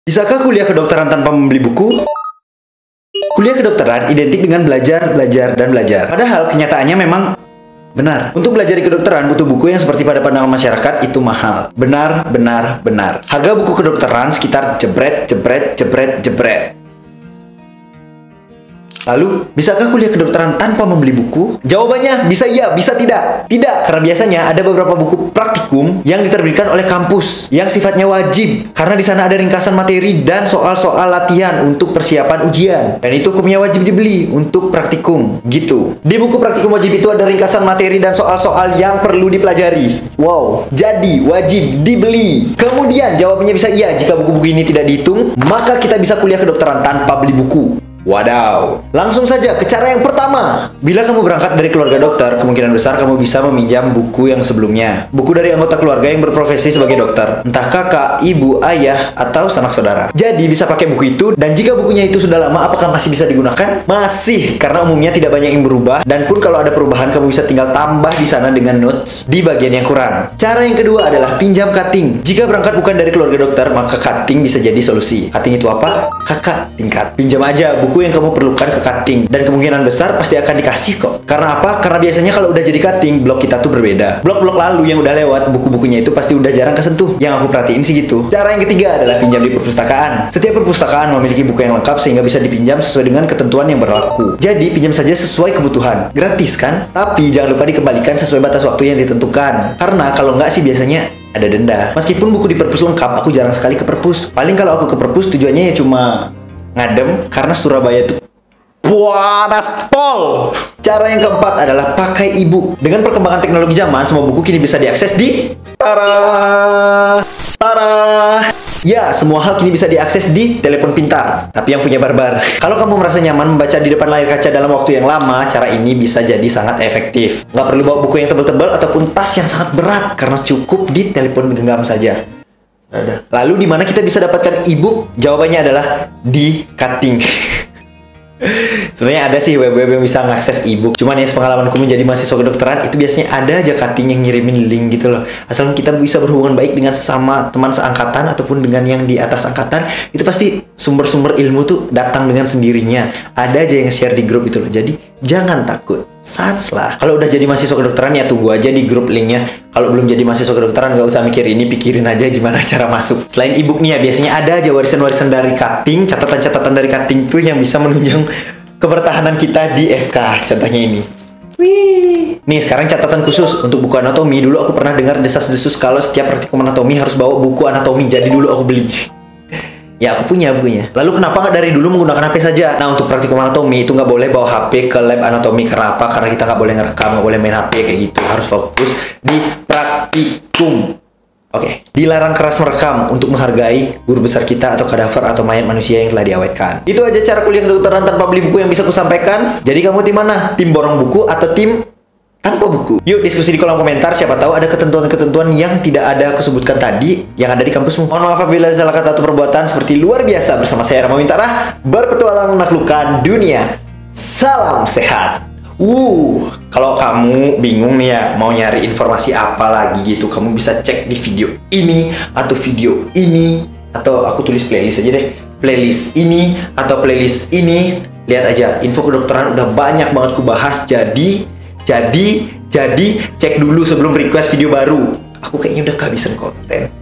Bisakah kuliah kedokteran tanpa membeli buku? Kuliah kedokteran identik dengan belajar, belajar, dan belajar. Padahal kenyataannya memang benar. Untuk belajar di kedokteran butuh buku yang seperti pada pandangan masyarakat itu mahal. Benar, benar, benar. Harga buku kedokteran sekitar jebret, jebret, jebret, jebret. Lalu, bisakah kuliah kedokteran tanpa membeli buku? Jawabannya bisa iya, bisa tidak. Tidak, karena biasanya ada beberapa buku praktikum yang diterbitkan oleh kampus yang sifatnya wajib, karena di sana ada ringkasan materi dan soal-soal latihan untuk persiapan ujian. Dan itu hukumnya wajib dibeli untuk praktikum, gitu. Di buku praktikum wajib itu ada ringkasan materi dan soal-soal yang perlu dipelajari. Wow, jadi wajib dibeli. Kemudian jawabannya bisa iya, jika buku-buku ini tidak dihitung, maka kita bisa kuliah kedokteran tanpa beli buku. Wadaw. Langsung saja ke cara yang pertama. Bila kamu berangkat dari keluarga dokter, kemungkinan besar kamu bisa meminjam buku yang sebelumnya. Buku dari anggota keluarga yang berprofesi sebagai dokter. Entah kakak, ibu, ayah, atau sanak saudara. Jadi bisa pakai buku itu, dan jika bukunya itu sudah lama, apakah masih bisa digunakan? Masih, karena umumnya tidak banyak yang berubah. Dan pun kalau ada perubahan, kamu bisa tinggal tambah di sana dengan notes di bagian yang kurang. Cara yang kedua adalah pinjam cutting. Jika berangkat bukan dari keluarga dokter, maka cutting bisa jadi solusi. Cutting itu apa? Kakak tingkat. Pinjam aja buku yang kamu perlukan ke cutting, dan kemungkinan besar pasti akan dikasih kok. Karena apa? Karena biasanya kalau udah jadi cutting, blok kita tuh berbeda. Blok-blok lalu yang udah lewat, buku-bukunya itu pasti udah jarang kesentuh. Yang aku perhatiin sih gitu. Cara yang ketiga adalah pinjam di perpustakaan. Setiap perpustakaan memiliki buku yang lengkap sehingga bisa dipinjam sesuai dengan ketentuan yang berlaku. Jadi pinjam saja sesuai kebutuhan. Gratis kan? Tapi jangan lupa dikembalikan sesuai batas waktu yang ditentukan. Karena kalau nggak sih biasanya ada denda. Meskipun buku di perpus lengkap, aku jarang sekali ke perpus. Paling kalau aku ke perpus tujuannya ya cuma ngadem, karena Surabaya itu panas pol. Cara yang keempat adalah pakai e-book. Dengan perkembangan teknologi zaman, semua buku kini bisa diakses di ya, semua hal kini bisa diakses di telepon pintar, tapi yang punya barbar. Kalau kamu merasa nyaman membaca di depan layar kaca dalam waktu yang lama, cara ini bisa jadi sangat efektif. Nggak perlu bawa buku yang tebal-tebal ataupun tas yang sangat berat, karena cukup di telepon genggam saja. Lalu di mana kita bisa dapatkan e-book? Jawabannya adalah di cutting. Sebenarnya ada sih web-web yang bisa mengakses e-book. Cuman ya pengalamanku menjadi mahasiswa kedokteran itu biasanya ada aja cutting yang ngirimin link gitu loh. Asal kita bisa berhubungan baik dengan sesama teman seangkatan ataupun dengan yang di atas angkatan, itu pasti sumber-sumber ilmu tuh datang dengan sendirinya. Ada aja yang share di grup itu loh. Jadi jangan takut, sans lah. Kalau udah jadi mahasiswa kedokteran ya tunggu aja di grup linknya. Kalau belum jadi mahasiswa kedokteran nggak usah mikir ini, pikirin aja gimana cara masuk. Selain e-book nih ya, biasanya ada aja warisan-warisan dari cutting, catatan-catatan dari cutting tuh yang bisa menunjang kebertahanan kita di FK. Contohnya ini. Wih. Nih sekarang catatan khusus untuk buku anatomi. Dulu aku pernah dengar desas-desus kalau setiap praktikum anatomi harus bawa buku anatomi. Jadi dulu aku beli. Ya aku punya bukunya. Lalu kenapa nggak dari dulu menggunakan HP saja? Nah untuk praktikum anatomi itu nggak boleh bawa HP ke lab anatomi. Karena apa? Karena kita nggak boleh ngerekam, nggak boleh main HP kayak gitu. Harus fokus di praktikum. Oke, dilarang keras merekam untuk menghargai guru besar kita atau kadaver atau mayat manusia yang telah diawetkan. Itu aja cara kuliah kedokteran tanpa beli buku yang bisa aku sampaikan. Jadi kamu tim mana? Tim borong buku atau tim tanpa buku? Yuk diskusi di kolom komentar, siapa tahu ada ketentuan-ketentuan yang tidak ada aku sebutkan tadi yang ada di kampusmu. Mohon maaf apabila ada salah kata atau perbuatan. Seperti luar biasa, bersama saya Rama Wintara, berpetualang menaklukkan dunia. Salam sehat. Kalau kamu bingung nih ya mau nyari informasi apa lagi gitu, kamu bisa cek di video ini atau video ini, atau aku tulis playlist aja deh, playlist ini atau playlist ini. Lihat aja, info kedokteran udah banyak banget ku bahas. Jadi cek dulu sebelum request video baru. Aku kayaknya udah kehabisan konten.